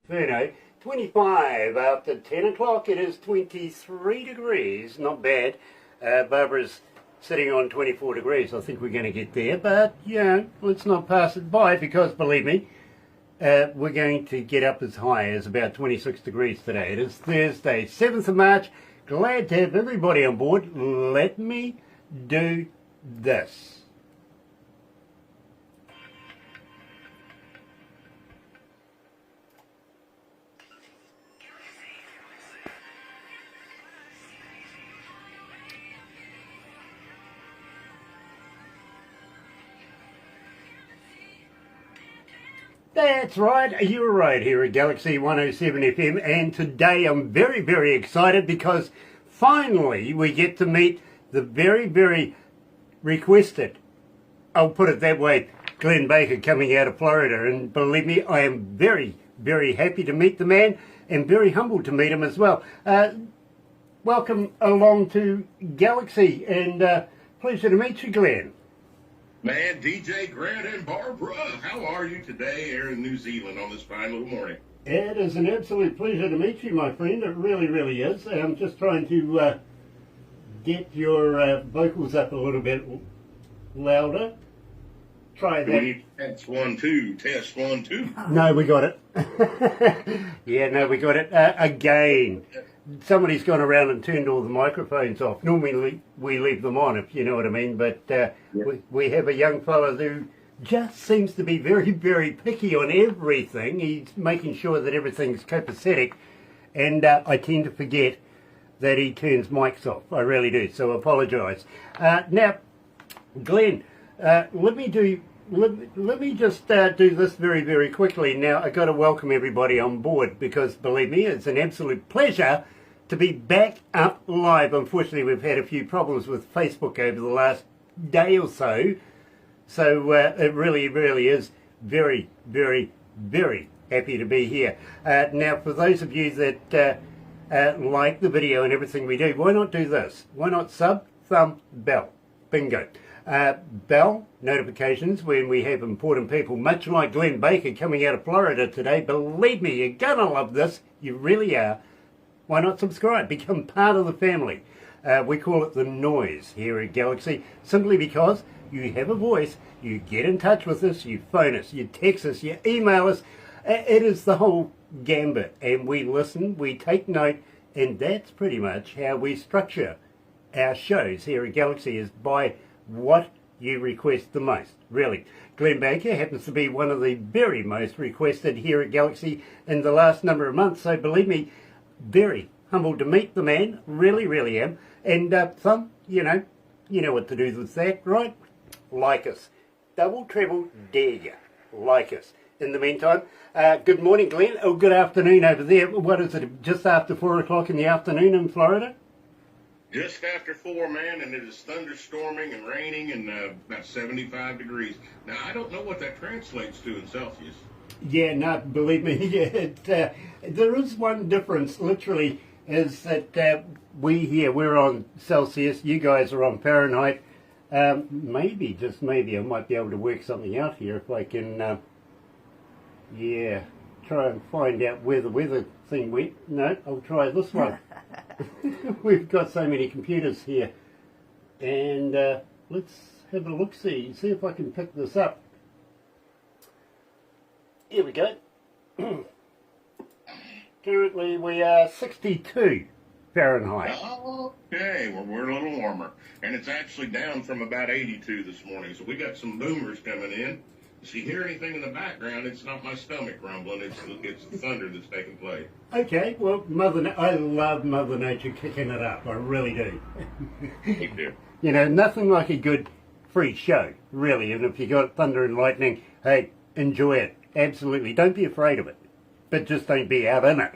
Inferno, 25 after 10 o'clock. It is 23 degrees, not bad. Barbara's sitting on 24 degrees. I think we're going to get there, but let's not pass it by, because believe me, we're going to get up as high as about 26 degrees today. It is Thursday, 7th of March. Glad to have everybody on board. Let me do this. That's right, you're right here at Galaxy 107 FM, and today I'm very, very excited because finally we get to meet the very, very requested, I'll put it that way, Glenn Baker coming out of Florida, and believe me, I am very, very happy to meet the man and very humbled to meet him as well. Welcome along to Galaxy, and pleasure to meet you, Glenn. Man, DJ, Grant, and Barbara, how are you today here in New Zealand on this fine little morning? It is an absolute pleasure to meet you, my friend. It really, really is. I'm just trying to get your vocals up a little bit louder. Try that. Test 1, 2. Test 1, 2. No, we got it. We got it. Again. Somebody's gone around and turned all the microphones off. Normally we leave them on, if you know what I mean, but we have a young fella who just seems to be very, very picky on everything. He's making sure that everything's copacetic, and I tend to forget that he turns mics off. I really do, so I apologise. Now, Glenn, let me just do this very, very quickly. Now, I've got to welcome everybody on board because, believe me, it's an absolute pleasure to be back up live. Unfortunately, we've had a few problems with Facebook over the last day or so. So it really, really is very, very, very happy to be here. Now, for those of you that like the video and everything we do, why not do this? Why not sub, thumb, bell? Bingo. Bell notifications when we have important people, much like Glenn Baker coming out of Florida today. Believe me, you're gonna love this. You really are. Why not subscribe? Become part of the family. We call it the noise here at Galaxy, simply because you have a voice, you get in touch with us, you phone us, you text us, you email us. It is the whole gambit, and we listen, we take note, and that's pretty much how we structure our shows here at Galaxy, is by what you request the most, really. Glenn Baker happens to be one of the very most requested here at Galaxy in the last number of months, so believe me, very humbled to meet the man, really, really am. And Thumb, you know what to do with that, right? Like us. Double, treble, dare you. Like us. In the meantime, good morning, Glenn. Oh, good afternoon over there. What is it, just after 4 o'clock in the afternoon in Florida? Just after 4, man, and it is thunderstorming and raining and about 75 degrees. Now, I don't know what that translates to in Celsius. Yeah, no, believe me, there is one difference, literally, is that we're on Celsius, you guys are on Fahrenheit. Maybe, just maybe, I might be able to work something out here if I can, try and find out where the weather thing went. No, I'll try this one. We've got so many computers here, and let's have a look-see, see if I can pick this up. Here we go. Currently we are 62 Fahrenheit. Okay, well, we're a little warmer, and it's actually down from about 82 this morning, so we got some boomers coming in. If you hear anything in the background, it's not my stomach rumbling, it's the thunder that's taking place. Okay, well, I love Mother Nature kicking it up, I really do. You do. You know, nothing like a good free show, really, and if you got thunder and lightning, hey, enjoy it, absolutely, don't be afraid of it, but just don't be out in it,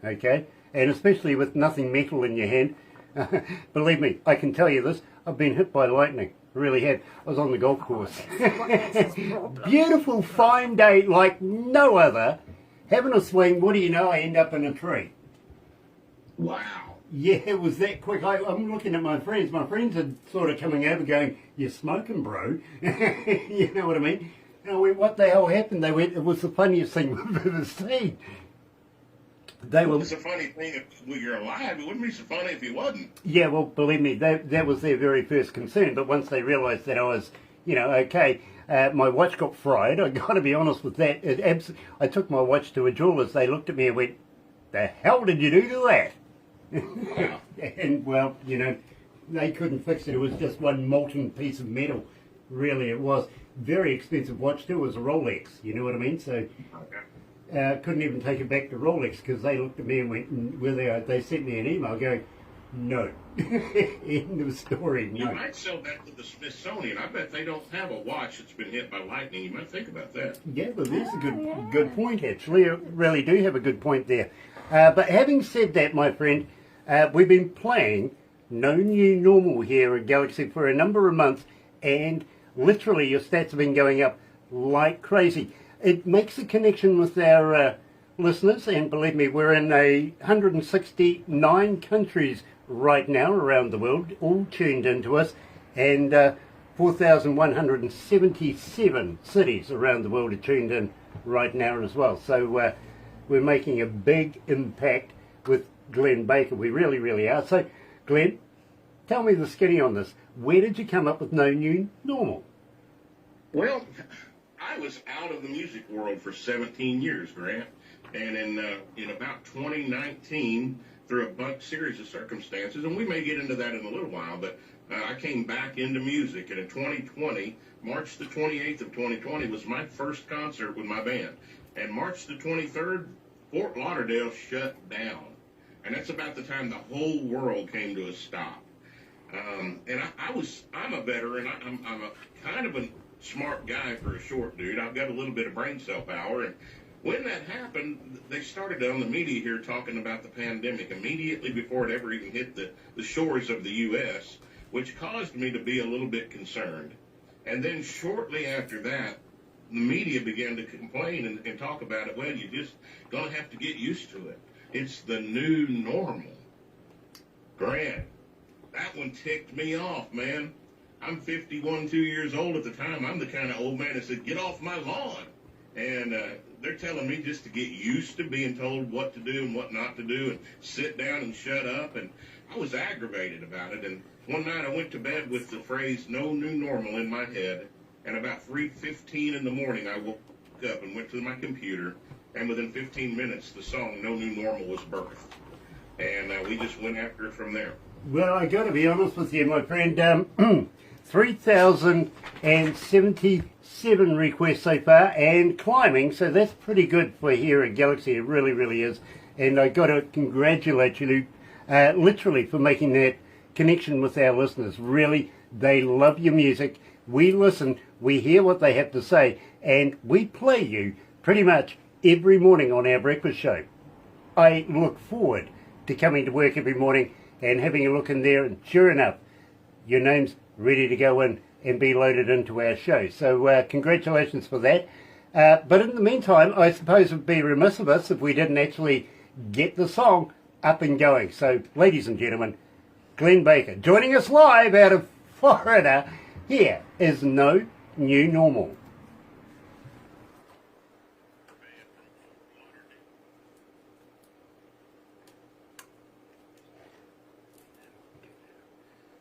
okay? And especially with nothing metal in your hand, believe me, I can tell you this, I've been hit by lightning. Really had. I was on the golf course. Beautiful, fine day like no other. Having a swing, what do you know? I end up in a tree. Wow. Yeah, it was that quick. I'm looking at my friends. My friends are sort of coming over going, "You're smoking, bro." You know what I mean? And I went, "What the hell happened?" They went, "It was the funniest thing we've ever seen." They were. It's a funny thing if you're alive. It wouldn't be so funny if you wasn't. Yeah, well, believe me, that was their very first concern. But once they realised that I was, okay, my watch got fried. I got to be honest with that. I took my watch to a jeweler's. They looked at me and went, "The hell did you do to that?" Wow. And well, they couldn't fix it. It was just one molten piece of metal. Really, it was very expensive watch too. It was a Rolex. You know what I mean? So. Couldn't even take it back to Rolex because they looked at me and went, they sent me an email going, no. End of story. No. You might sell that to the Smithsonian. I bet they don't have a watch that's been hit by lightning. You might think about that. Yeah, well, there's a good point, actually. I really do have a good point there. But having said that, my friend, we've been playing No New Normal here at Galaxy for a number of months, and literally your stats have been going up like crazy. It makes a connection with our listeners, and believe me, we're in 169 countries right now around the world, all tuned into us, and 4,177 cities around the world are tuned in right now as well. So we're making a big impact with Glenn Baker. We really, really are. So, Glenn, tell me the skinny on this. Where did you come up with No New Normal? Well, I was out of the music world for 17 years, Grant, and in about 2019, through a series of circumstances, and we may get into that in a little while, but I came back into music, and in 2020, March the 28th of 2020 was my first concert with my band, and March the 23rd, Fort Lauderdale shut down, and that's about the time the whole world came to a stop. And I'm a veteran. I'm a kind of a smart guy for a short dude. I've got a little bit of brain cell power, and when that happened, they started on the media here talking about the pandemic immediately before it ever even hit the shores of the U.S., which caused me to be a little bit concerned. And then shortly after that, the media began to complain and talk about it. Well, you're just going to have to get used to it. It's the new normal. Grant, that one ticked me off, man. I'm 51, 2 years old at the time. I'm the kind of old man that said, get off my lawn. And they're telling me just to get used to being told what to do and what not to do and sit down and shut up. And I was aggravated about it. And one night I went to bed with the phrase no new normal in my head. And about 3:15 in the morning, I woke up and went to my computer. And within 15 minutes, the song No New Normal was birthed. And we just went after it from there. Well, I got to be honest with you, my friend. 3,077 requests so far and climbing, so that's pretty good for here at Galaxy. It really, really is. And I got to congratulate you, literally, for making that connection with our listeners. Really, they love your music. We listen, we hear what they have to say, and we play you pretty much every morning on our breakfast show. I look forward to coming to work every morning and having a look in there, and sure enough, your name's ready to go in and be loaded into our show. So congratulations for that. But in the meantime, I suppose it would be remiss of us if we didn't actually get the song up and going. So, ladies and gentlemen, Glenn Baker joining us live out of Florida. Here is No New Normal.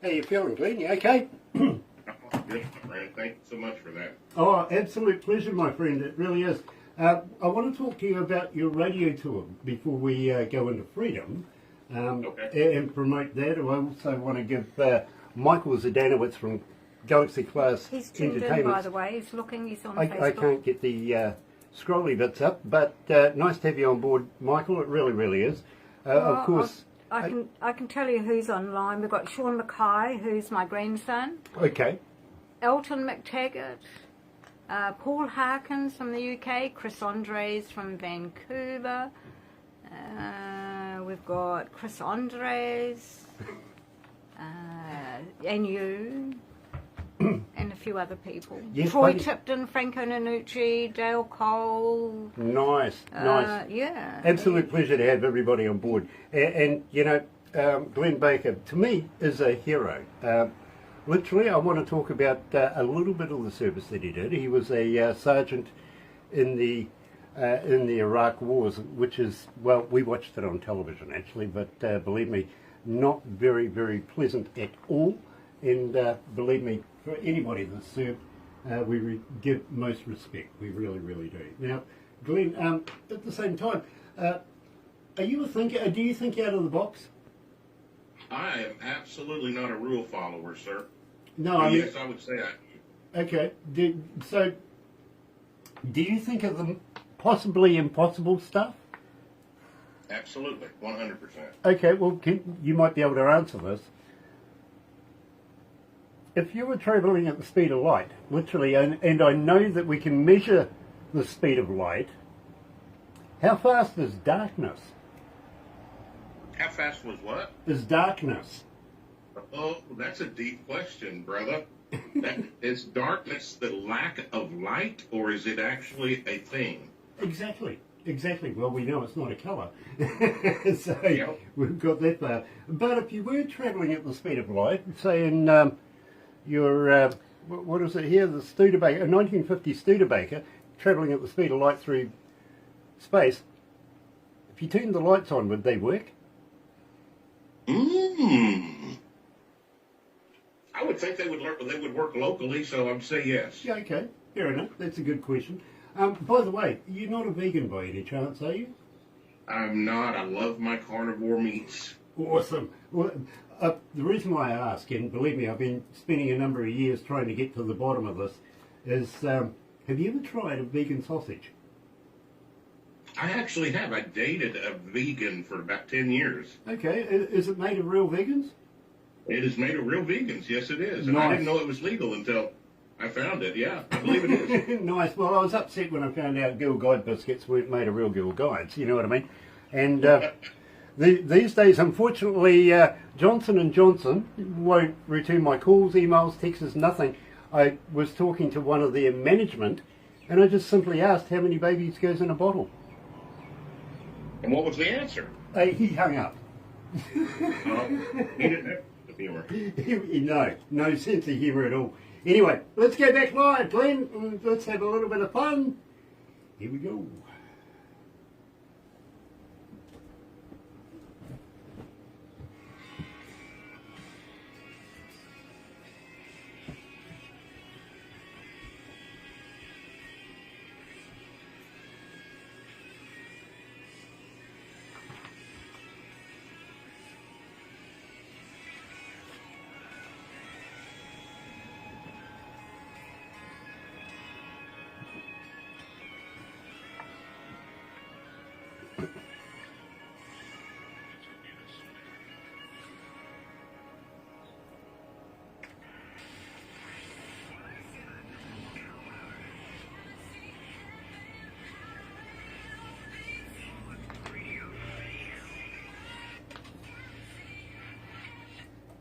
How you feeling, Glenn? You okay? Good, Brandon. Thank you so much for that. Oh, absolute pleasure, my friend. It really is. I want to talk to you about your radio tour before we go into Freedom and promote that. I also want to give Michael Zdanowitz from Galaxy Class He's tuned Entertainment. in, by the way. He's looking. He's on Facebook. I can't get the scrolly bits up, but nice to have you on board, Michael. It really, really is. Of course. I can tell you who's online. We've got Sean Mackay, who's my grandson. Okay. Elton McTaggart, Paul Harkins from the UK, Chris Andres from Vancouver. We've got Chris Andres, and you, and a few other people. Yes, Troy buddy. Tipton, Franco Nanucci, Dale Cole. Nice, nice. Yeah. Absolute pleasure to have everybody on board. And you know, Glenn Baker, to me, is a hero. Literally, I want to talk about a little bit of the service that he did. He was a sergeant in the in the Iraq wars, which is, well, we watched it on television actually, but believe me, not very, very pleasant at all. And believe me, for anybody that's served, give most respect. We really, really do. Now, Glenn, at the same time, are you a thinker? Do you think out of the box? I am absolutely not a rule follower, sir. No, I mean, yes, I would say I. Okay. So, do you think of the possibly impossible stuff? Absolutely, 100%. Okay. Well, you might be able to answer this. If you were travelling at the speed of light, literally, and I know that we can measure the speed of light, how fast is darkness? How fast was what? Is darkness? Oh, that's a deep question, brother. Is darkness the lack of light, or is it actually a thing? Exactly. Well, we know it's not a colour. So Yep. we've got that far. But if you were travelling at the speed of light, say in your, what is it here, the Studebaker, a 1950 Studebaker, travelling at the speed of light through space, if you turned the lights on, would they work? I would think they would work locally, so I'd say yes. Yeah, okay. Fair enough. That's a good question. By the way, you're not a vegan by any chance, are you? I'm not. I love my carnivore meats. Awesome. Well, the reason why I ask, and believe me, I've been spending a number of years trying to get to the bottom of this, is have you ever tried a vegan sausage? I actually have. I dated a vegan for about 10 years. Okay. Is it made of real vegans? It is made of real vegans. Yes, it is. And Nice. I didn't know it was legal until I found it. Yeah, I believe it is. Nice. Well, I was upset when I found out Girl Guide biscuits weren't made of real Girl Guides. You know what I mean? And these days, unfortunately, Johnson & Johnson won't return my calls, emails, texts, nothing. I was talking to one of their management, and I just simply asked how many babies goes in a bottle. And what was the answer? He hung up. He didn't have the humor. No sense of humour at all. Anyway, let's go back live, Glenn. Let's have a little bit of fun. Here we go.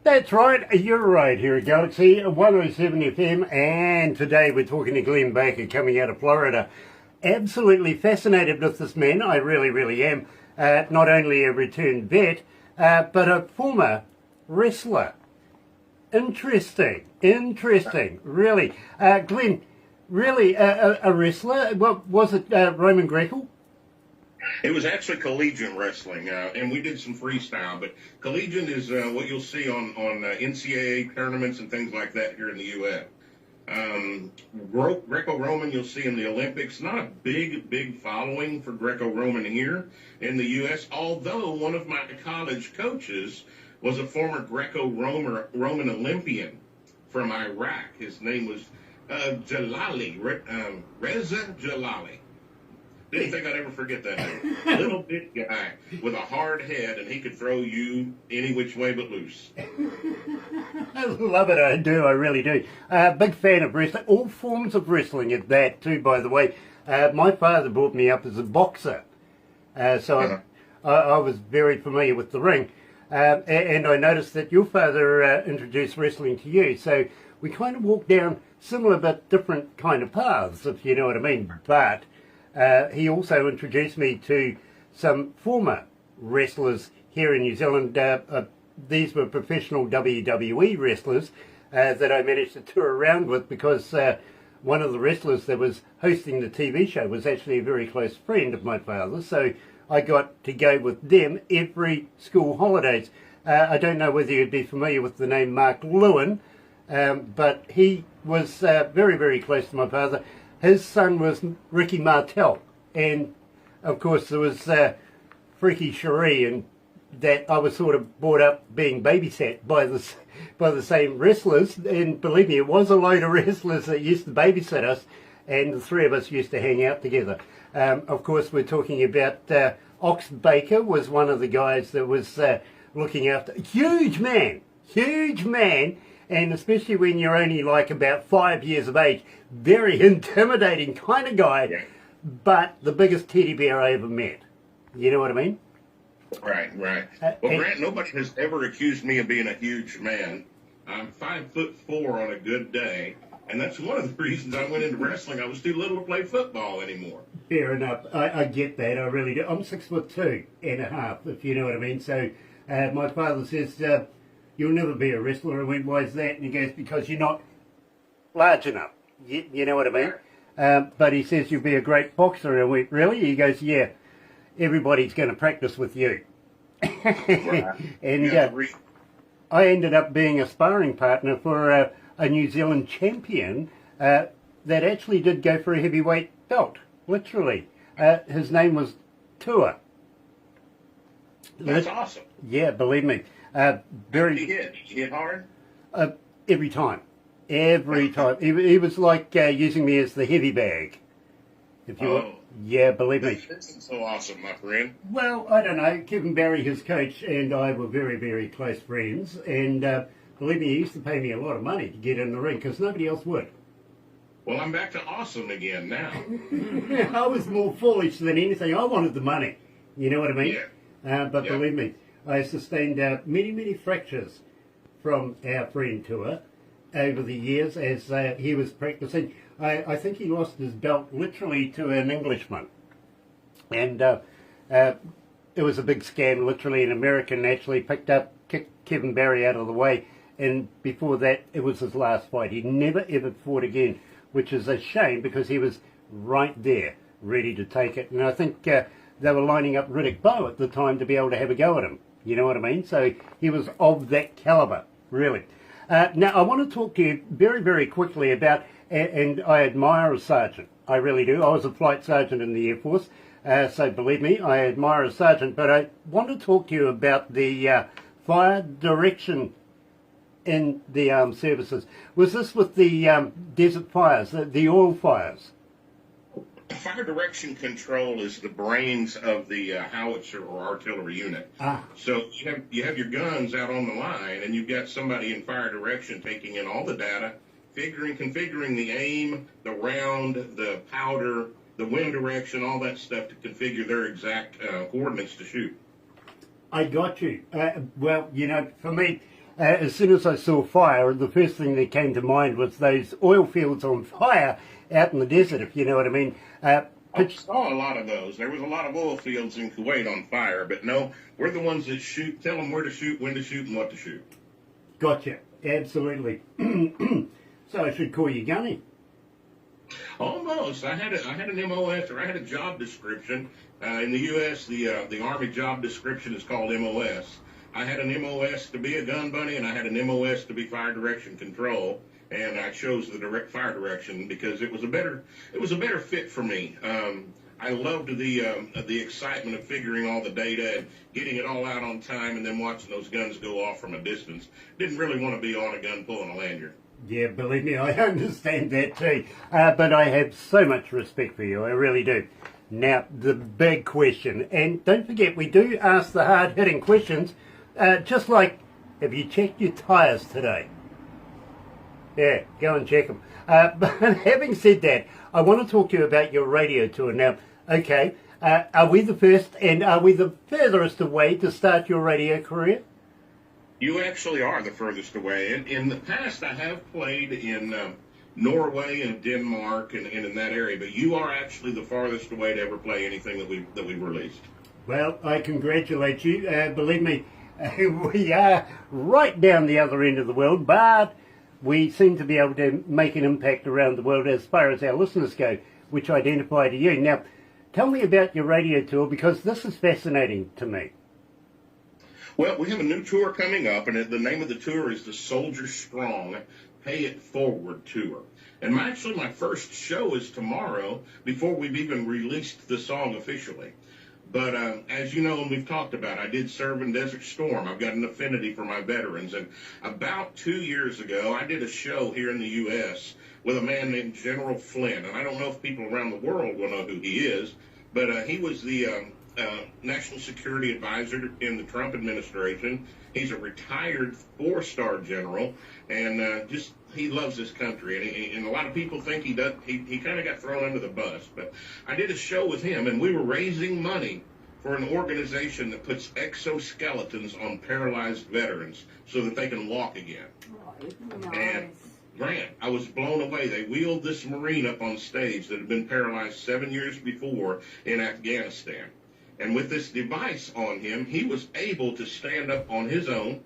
That's right, you're right here at galaxy107fm, and today we're talking to Glenn Baker coming out of Florida. Absolutely fascinated with this man, I really, really am. Not only a returned vet, but a former wrestler. Interesting, really. Glenn, really a wrestler? What was it, Roman Greco? It was actually collegiate wrestling, and we did some freestyle. But collegiate is what you'll see on NCAA tournaments and things like that here in the U.S. Greco-Roman you'll see in the Olympics. Not a big following for Greco-Roman here in the U.S., although one of my college coaches was a former Greco-Roman Olympian from Iraq. His name was Jalali, Reza Jalali. Didn't think I'd ever forget that name. Little bit guy with a hard head, and he could throw you any which way but loose. I love it, I do, I really do. Big fan of wrestling, all forms of wrestling at that too, by the way. My father brought me up as a boxer, so I was very familiar with the ring. And I noticed that your father introduced wrestling to you, so we kind of walked down similar but different kind of paths, if you know what I mean. But he also introduced me to some former wrestlers here in New Zealand. These were professional WWE wrestlers that I managed to tour around with because one of the wrestlers that was hosting the TV show was actually a very close friend of my father, so I got to go with them every school holidays. I don't know whether you'd be familiar with the name Mark Lewin, but he was very, very close to my father. His son was Ricky Martel, and of course there was Freaky Cherie, and that I was sort of brought up being babysat by the same wrestlers, and believe me, it was a load of wrestlers that used to babysit us, and the three of us used to hang out together. Of course, we're talking about Ox Baker was one of the guys that was looking after. Huge man, and especially when you're only like about 5 years of age, very intimidating kind of guy, Yeah. but the biggest teddy bear I ever met. You know what I mean? Right. Well, Grant, nobody has ever accused me of being a huge man. I'm 5'4" on a good day, and that's one of the reasons I went into wrestling. I was too little to play football anymore. Fair enough. I get that. I really do. I'm 6'2.5", if you know what I mean. So my father says, you'll never be a wrestler. I went, why is that? And he goes, because you're not large enough. You know what I mean? But he says, you'll be a great boxer. And I went, really? He goes, yeah, everybody's going to practice with you. And I ended up being a sparring partner for a New Zealand champion that actually did go for a heavyweight belt, literally. His name was Tua. That's awesome. Yeah, believe me. Did he hit hard? Every time. Every time. He was like using me as the heavy bag. If you want. Yeah, believe me. This is so awesome, my friend. Well, I don't know. Kevin Barry, his coach, and I were very, very close friends. And believe me, he used to pay me a lot of money to get in the ring because nobody else would. Well, I'm back to awesome again now. I was more foolish than anything. I wanted the money. You know what I mean? Yeah. But believe me, I sustained many, many fractures from our friend Tua over the years as he was practicing. I think he lost his belt literally to an Englishman. And it was a big scam. Literally an American actually picked up, kicked Kevin Barry out of the way. And before that, it was his last fight. He never, ever fought again, which is a shame because he was right there, ready to take it. And I think they were lining up Riddick Bowe at the time to be able to have a go at him. You know what I mean? So he was of that caliber, really. Now, I want to talk to you very, very quickly about, and I admire a sergeant. I really do. I was a flight sergeant in the Air Force, so believe me, I admire a sergeant. But I want to talk to you about the fire direction in the armed services. Was this with the desert fires, the oil fires? Fire direction control is the brains of the howitzer or artillery unit. So you have your guns out on the line, and you've got somebody in fire direction taking in all the data, configuring the aim, the round, the powder, the wind direction, all that stuff to configure their exact coordinates to shoot. I got you. Well, you know, for me, as soon as I saw fire, the first thing that came to mind was those oil fields on fire out in the desert, if you know what I mean. I saw a lot of those. There was a lot of oil fields in Kuwait on fire, but no, we're the ones that shoot, tell them where to shoot, when to shoot, and what to shoot. Gotcha. Absolutely. So I should call you Gunny. Almost. I had an MOS, or I had a job description. In the U.S., the Army job description is called MOS. I had an MOS to be a gun bunny, and I had an MOS to be fire direction control. And I chose the direct fire direction because it was a better fit for me. I loved the excitement of figuring all the data and getting it all out on time, and then watching those guns go off from a distance. Didn't really want to be on a gun pulling a lanyard. Yeah, believe me, I understand that too. But I have so much respect for you, I really do. Now, the big question, and don't forget, we do ask the hard-hitting questions, just like, have you checked your tyres today? Yeah, go and check them. But having said that, I want to talk to you about your radio tour. Now, okay, are we the first and are we the furthest away to start your radio career? You actually are the furthest away. In the past, I have played in Norway and Denmark and in that area, but you are actually the farthest away to ever play anything that we've released. Well, I congratulate you. Believe me, we are right down the other end of the world, but we seem to be able to make an impact around the world as far as our listeners go, which identify to you. Now, tell me about your radio tour, because this is fascinating to me. Well, we have a new tour coming up, and the name of the tour is the Soldier Strong Pay It Forward Tour. And actually, my first show is tomorrow, before we've even released the song officially. But as you know, and we've talked about, I did serve in Desert Storm. I've got an affinity for my veterans. And about 2 years ago, I did a show here in the U.S. with a man named General Flynn. And I don't know if people around the world will know who he is, but he was the National Security Advisor in the Trump administration. He's a retired 4-star general, and he loves this country. And a lot of people think he does. He kind of got thrown under the bus. But I did a show with him, and we were raising money for an organization that puts exoskeletons on paralyzed veterans so that they can walk again. Nice. And Grant, I was blown away. They wheeled this Marine up on stage that had been paralyzed 7 years before in Afghanistan. And with this device on him, he was able to stand up on his own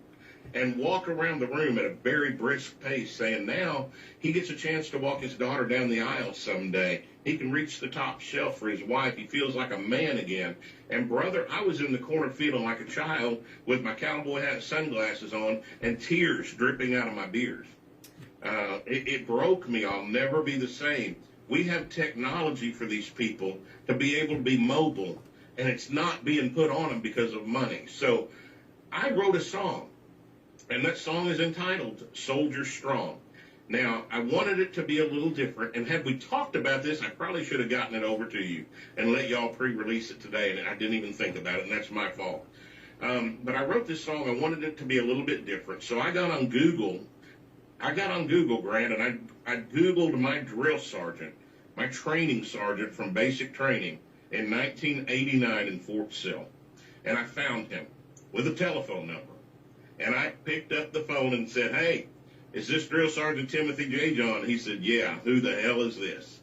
and walk around the room at a very brisk pace, saying now he gets a chance to walk his daughter down the aisle someday. He can reach the top shelf for his wife. He feels like a man again. And, brother, I was in the corner feeling like a child with my cowboy hat and sunglasses on and tears dripping out of my beard. It broke me. I'll never be the same. We have technology for these people to be able to be mobile, and it's not being put on them because of money. So I wrote a song, and that song is entitled Soldier Strong. Now, I wanted it to be a little different, and had we talked about this, I probably should have gotten it over to you and let y'all pre-release it today, and I didn't even think about it, and that's my fault. But I wrote this song. I wanted it to be a little bit different, so I got on Google, Grant, and I Googled my drill sergeant, my training sergeant from basic training, in 1989 in Fort Sill. And I found him with a telephone number. And I picked up the phone and said, "Hey, is this Drill Sergeant Timothy J. John?" He said, "Yeah, who the hell is this?"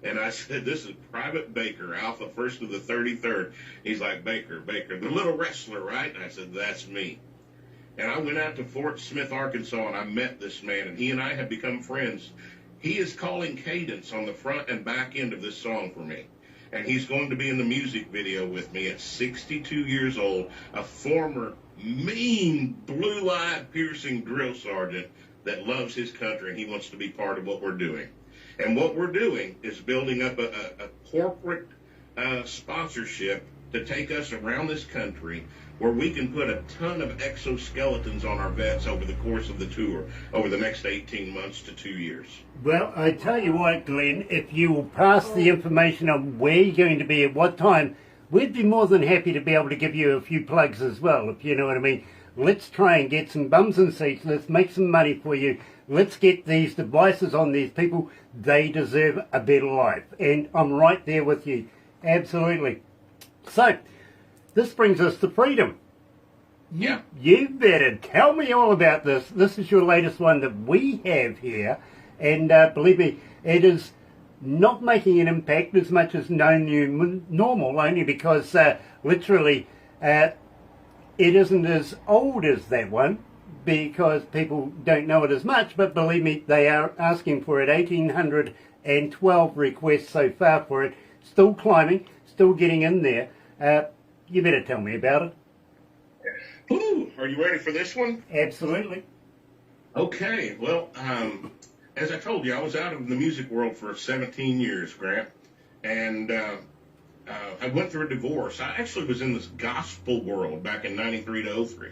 And I said, "This is Private Baker, Alpha 1st of the 33rd. He's like, Baker, the little wrestler, right?" And I said, "That's me." And I went out to Fort Smith, Arkansas, and I met this man, and he and I have become friends. He is calling cadence on the front and back end of this song for me. And he's going to be in the music video with me at 62 years old, a former mean, blue-eyed, piercing drill sergeant that loves his country, and he wants to be part of what we're doing. And what we're doing is building up a corporate sponsorship to take us around this country where we can put a ton of exoskeletons on our vets over the course of the tour over the next 18 months to 2 years. Well, I tell you what, Glenn, if you will pass the information on where you're going to be at what time, we'd be more than happy to be able to give you a few plugs as well, if you know what I mean. Let's try and get some bums and seats. Let's make some money for you. Let's get these devices on these people. They deserve a better life. And I'm right there with you. Absolutely. So, this brings us to freedom. Yeah. You better tell me all about this. This is your latest one that we have here. And believe me, it is not making an impact as much as known you normal, only because literally it isn't as old as that one, because people don't know it as much. But believe me, they are asking for it. 1,812 requests so far for it. Still climbing, still getting in there. You better tell me about it. Ooh, are you ready for this one? Absolutely. Okay, well, as I told you, I was out of the music world for 17 years, Grant, and I went through a divorce. I actually was in this gospel world back in 93 to 03.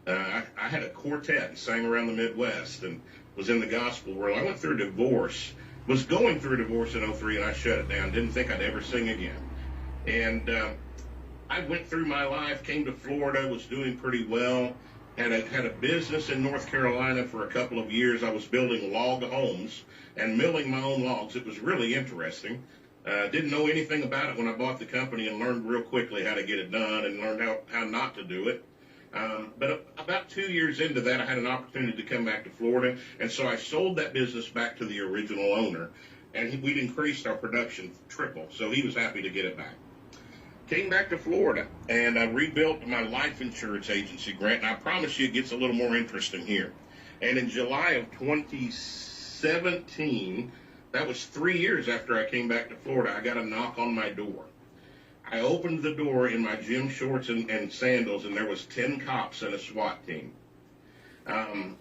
I had a quartet and sang around the Midwest and was in the gospel world. I went through a divorce, was going through a divorce in 03, and I shut it down. Didn't think I'd ever sing again. And I went through my life, came to Florida, was doing pretty well, had a business in North Carolina for a couple of years. I was building log homes and milling my own logs. It was really interesting. Didn't know anything about it when I bought the company and learned real quickly how to get it done and learned how not to do it. But about 2 years into that, I had an opportunity to come back to Florida, and so I sold that business back to the original owner, and we'd increased our production triple, so he was happy to get it back. Came back to Florida, and I rebuilt my life insurance agency, Grant, and I promise you it gets a little more interesting here. And in July of 2017, that was 3 years after I came back to Florida, I got a knock on my door. I opened the door in my gym shorts and sandals, and there was 10 cops and a SWAT team.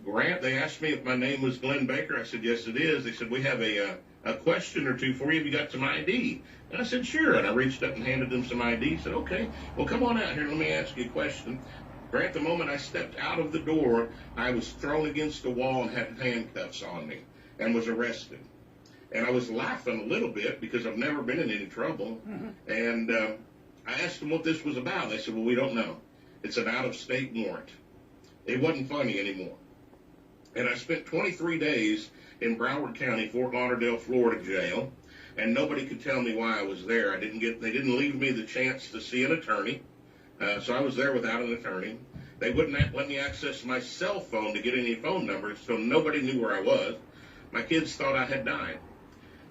Grant, they asked me if my name was Glenn Baker. I said, yes, it is. They said, we have a question or two for you. Have you got some ID? And I said, sure. And I reached up and handed them some ID. Said, okay, well, come on out here. Let me ask you a question. Grant, the moment I stepped out of the door, I was thrown against the wall and had handcuffs on me and was arrested. And I was laughing a little bit because I've never been in any trouble. Mm-hmm. And I asked them what this was about. They said, well, we don't know. It's an out-of-state warrant. It wasn't funny anymore. And I spent 23 days in Broward County, Fort Lauderdale, Florida jail, and nobody could tell me why I was there. They didn't leave me the chance to see an attorney, so I was there without an attorney. They wouldn't let me access my cell phone to get any phone numbers, so nobody knew where I was. My kids thought I had died.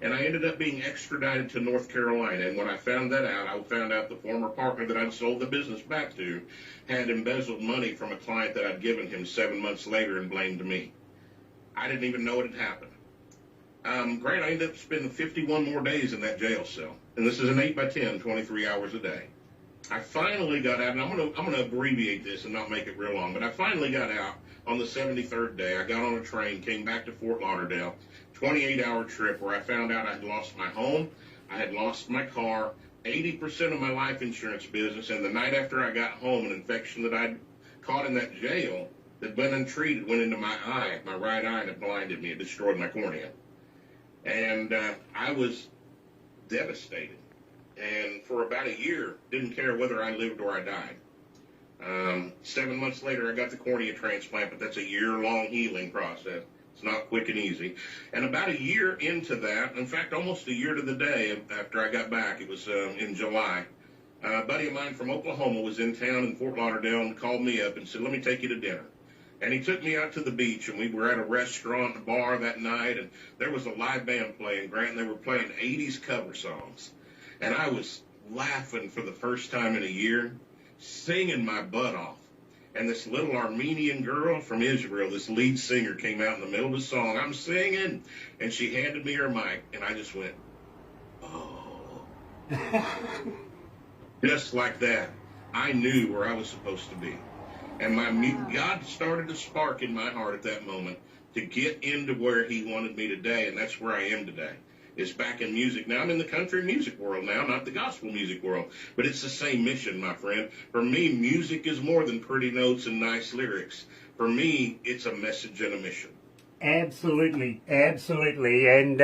And I ended up being extradited to North Carolina. And when I found that out, I found out the former partner that I'd sold the business back to had embezzled money from a client that I'd given him 7 months later and blamed me. I didn't even know it had happened. Grant, I ended up spending 51 more days in that jail cell. And this is an 8x10, 23 hours a day. I finally got out, and I'm gonna abbreviate this and not make it real long, but I finally got out on the 73rd day. I got on a train, came back to Fort Lauderdale, 28-hour trip where I found out I had lost my home, I had lost my car, 80% of my life insurance business, and the night after I got home, an infection that I'd caught in that jail that went untreated went into my eye, my right eye, and it blinded me. It destroyed my cornea. And I was devastated. And for about a year, didn't care whether I lived or I died. 7 months later, I got the cornea transplant, but that's a year-long healing process. It's not quick and easy. And about a year into that, in fact, almost a year to the day after I got back, it was in July, a buddy of mine from Oklahoma was in town in Fort Lauderdale and called me up and said, let me take you to dinner. And he took me out to the beach, and we were at a restaurant, a bar that night, and there was a live band playing, Grant, and they were playing 80s cover songs. And I was laughing for the first time in a year, singing my butt off. And this little Armenian girl from Israel, this lead singer, came out in the middle of the song. I'm singing, and she handed me her mic, and I just went, oh. Just like that, I knew where I was supposed to be. And God started to spark in my heart at that moment to get into where he wanted me today, and that's where I am today. Is back in music. Now I'm in the country music world now, not the gospel music world. But it's the same mission, my friend. For me, music is more than pretty notes and nice lyrics. For me, it's a message and a mission. Absolutely, absolutely. And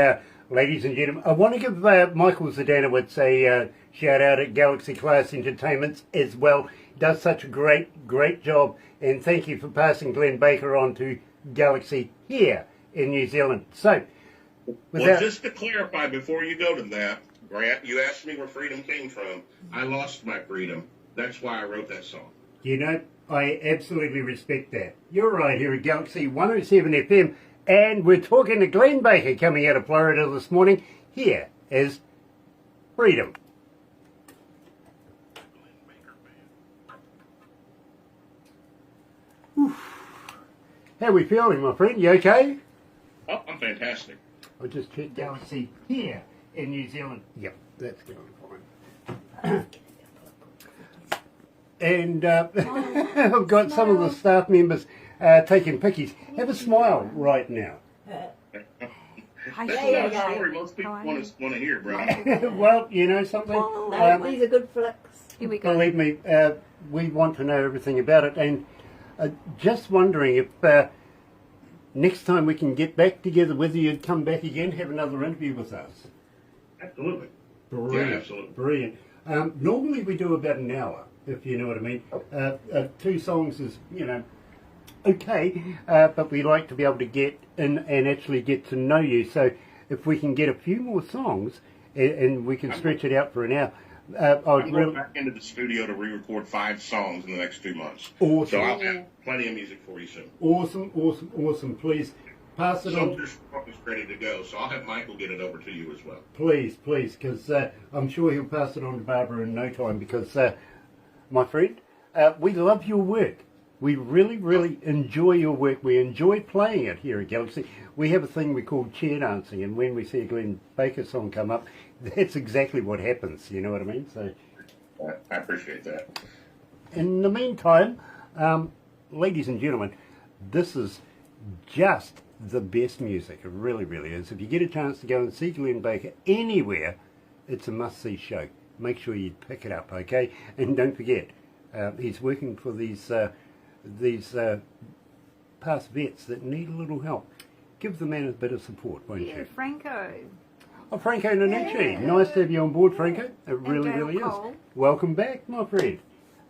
ladies and gentlemen, I want to give Michael Zdanowicz a shout out at Galaxy Class Entertainments as well. Does such a great job. And thank you for passing Glenn Baker on to Galaxy here in New Zealand. So, well, just to clarify before you go to that, Grant, you asked me where freedom came from. I lost my freedom. That's why I wrote that song. You know, I absolutely respect that. You're right here at Galaxy 107 FM, and we're talking to Glenn Baker coming out of Florida this morning. Here is Freedom. How are we feeling, my friend? You okay? Oh, I'm fantastic. I'll just check Galaxy here in New Zealand. Yep, that's going fine. And I've got some of the staff members taking pickies. Have a smile right now. That's not a story most people want to hear, bro. Well, you know something? These are good flicks. Here we go. Believe me, we want to know everything about it. And just wondering if next time we can get back together, whether you'd come back again, have another interview with us. Absolutely. Brilliant. Yeah, absolutely. Brilliant. Normally we do about an hour, if you know what I mean. 2 songs is, you know, okay, but we like to be able to get in and actually get to know you. So if we can get a few more songs and we can stretch it out for an hour, I'm going back into the studio to re-record 5 songs in the next 2 months. Awesome. So I'll have plenty of music for you soon. Awesome. Please pass it on. Soldier's Spark is ready to go, so I'll have Michael get it over to you as well. Please, because I'm sure he'll pass it on to Barbara in no time because, my friend, we love your work. We really, really enjoy your work. We enjoy playing it here at Galaxy. We have a thing we call chair dancing, and when we see a Glenn Baker song come up, that's exactly what happens, you know what I mean? So, I appreciate that. in the meantime, ladies and gentlemen, this is just the best music. It really, really is. If you get a chance to go and see Glenn Baker anywhere, it's a must-see show. Make sure you pick it up, okay? And don't forget, he's working for these past vets that need a little help. Give the man a bit of support, won't Yeah, you? Franco. Oh, Franco Nanucci. Nice to have you on board, Franco. It really, Dale really is. Cole. Welcome back, my friend.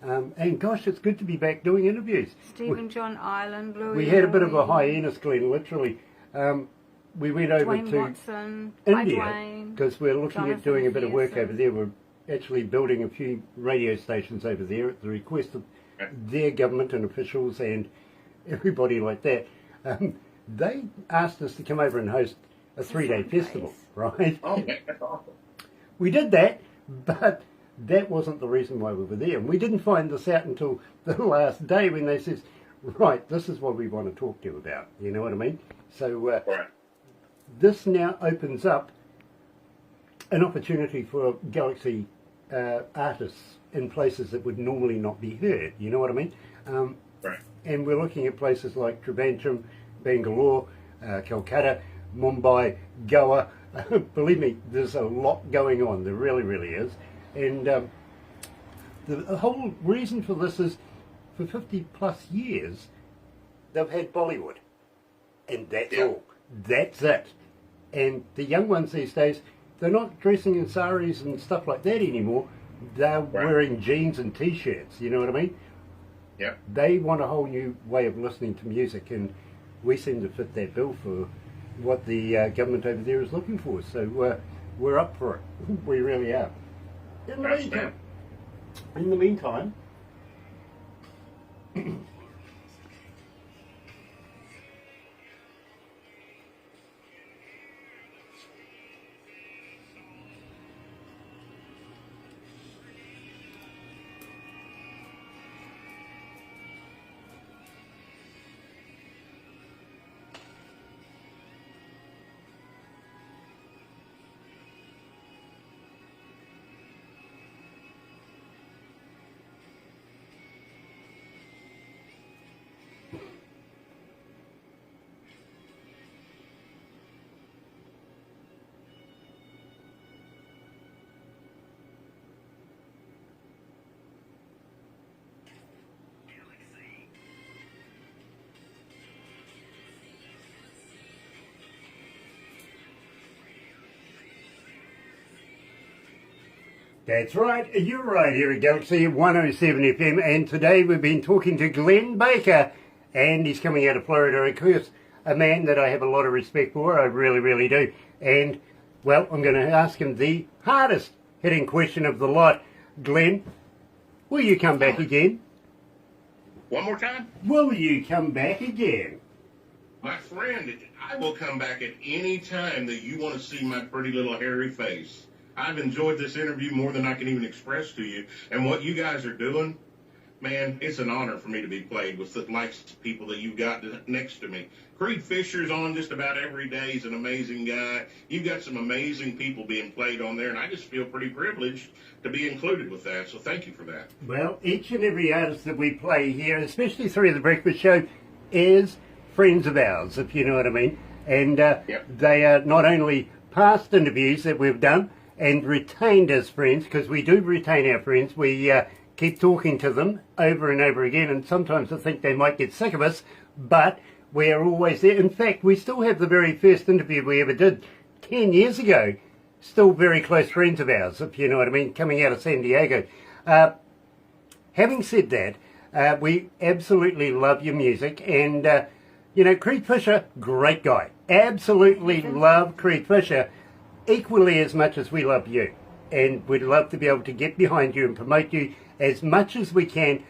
And gosh, it's good to be back doing interviews. Stephen John Ireland, Louis. We had a bit of a Louis, hiatus, Glenn, literally. We went over Dwayne to Watson. Hi, India Dwayne. because we're looking at Jonathan doing a bit of work Pearson. over there. We're actually building a few radio stations over there at the request of their government and officials and everybody like that. They asked us to come over and host a 3-day festival, right? Oh, yeah, that's awesome. We did that, but that wasn't the reason why we were there. And we didn't find this out until the last day when they says, right, this is what we want to talk to you about. You know what I mean? So Right. this now opens up an opportunity for Galaxy artists in places that would normally not be heard. You know what I mean? Right. And we're looking at places like Trivandrum, Bangalore, Calcutta, Mumbai, Goa. Believe me, there's a lot going on. There really, really is. And the whole reason for this is for 50 plus years, they've had Bollywood. And that's all. That's it. And the young ones these days, they're not dressing in saris and stuff like that anymore. They're wearing jeans and t-shirts, you know what I mean? Yeah. They want a whole new way of listening to music, and we seem to fit that bill for what the government over there is looking for. So we're up for it. We really are. In the meantime, that's right, you're right here at Galaxy 107 FM, and today we've been talking to Glenn Baker, and he's coming out of Florida, of course, a man that I have a lot of respect for, I really, really do. And, well, I'm going to ask him the hardest hitting question of the lot. Glenn, will you come back again? One more time? Will you come back again? My friend, I will come back at any time that you want to see my pretty little hairy face. I've enjoyed this interview more than I can even express to you. And what you guys are doing, man, it's an honor for me to be played with the likes of people that you've got next to me. Creed Fisher's on just about every day. He's an amazing guy. You've got some amazing people being played on there, and I just feel pretty privileged to be included with that. So thank you for that. Well, each and every artist that we play here, especially through the Breakfast Show, is friends of ours, if you know what I mean. And they are not only past interviews that we've done and retained as friends, because we do retain our friends. We keep talking to them over and over again, and sometimes I think they might get sick of us, but we're always there. In fact, we still have the very first interview we ever did 10 years ago. Still very close friends of ours, if you know what I mean, coming out of San Diego. Having said that, we absolutely love your music, and you know, Creed Fisher, great guy. Absolutely love Creed Fisher equally as much as we love you. And we'd love to be able to get behind you and promote you as much as we can.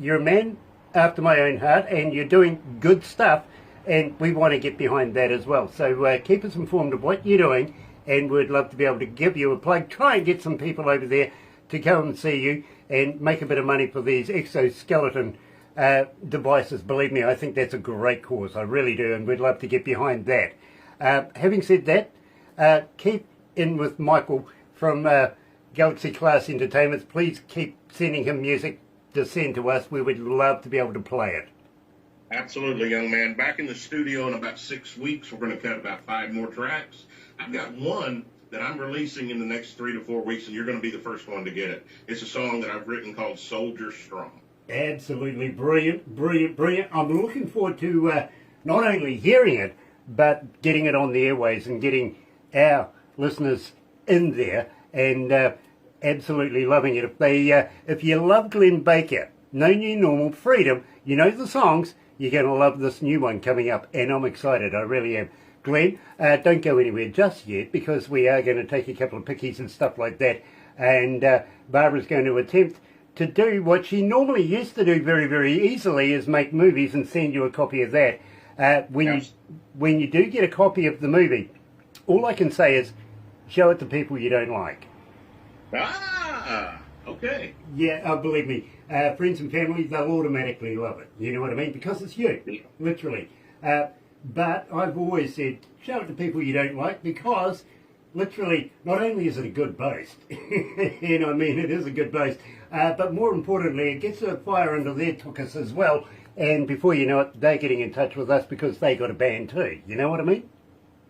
You're a man after my own heart, and you're doing good stuff, and we want to get behind that as well. So keep us informed of what you're doing, and we'd love to be able to give you a plug. Try and get some people over there to go and see you and make a bit of money for these exoskeleton devices. Believe me, I think that's a great cause. I really do, and we'd love to get behind that. Having said that, keep in with Michael from Galaxy Class Entertainments. Please keep sending him music to send to us. We would love to be able to play it. Absolutely, young man. Back in the studio in about 6 weeks. We're going to cut about 5 more tracks. I've got one that I'm releasing in the next 3 to 4 weeks, and you're going to be the first one to get it. It's a song that I've written called Soldier Strong. Absolutely brilliant, brilliant, brilliant. I'm looking forward to not only hearing it, but getting it on the airways and getting our listeners in there and absolutely loving it. If you love Glenn Baker, No New Normal, Freedom, you know the songs, you're going to love this new one coming up, and I'm excited, I really am. Glenn, don't go anywhere just yet, because we are going to take a couple of pickies and stuff like that, and Barbara's going to attempt to do what she normally used to do very, very easily, is make movies and send you a copy of that. When you do get a copy of the movie, all I can say is show it to people you don't like. Ah, okay. Yeah, believe me, friends and family, they'll automatically love it. You know what I mean? Because it's you, literally. But I've always said, show it to people you don't like, because literally, not only is it a good boast, you know what I mean, it is a good boast, but more importantly, it gets a fire under their tuchus as well, and before you know it, they're getting in touch with us because they got a band too. You know what I mean?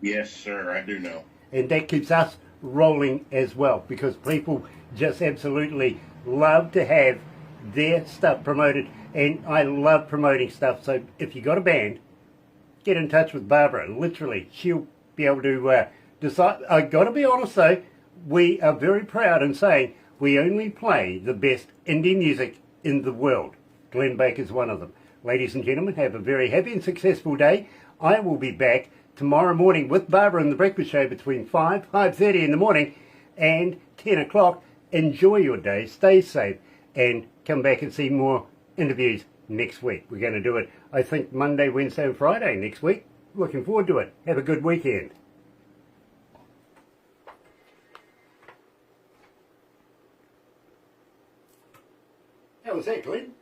Yes, sir, I do know. And that keeps us rolling as well, because people just absolutely love to have their stuff promoted, and I love promoting stuff. So if you got a band, get in touch with Barbara. Literally, she'll be able to decide. I got to be honest though, we are very proud in saying we only play the best indie music in the world. Glenn Baker's one of them. Ladies and gentlemen, have a very happy and successful day. I will be back tomorrow morning with Barbara and the Breakfast Show between 5:30 in the morning and 10 o'clock. Enjoy your day, stay safe, and come back and see more interviews next week. We're going to do it, I think, Monday, Wednesday and Friday next week. Looking forward to it. Have a good weekend. How was that, Glenn?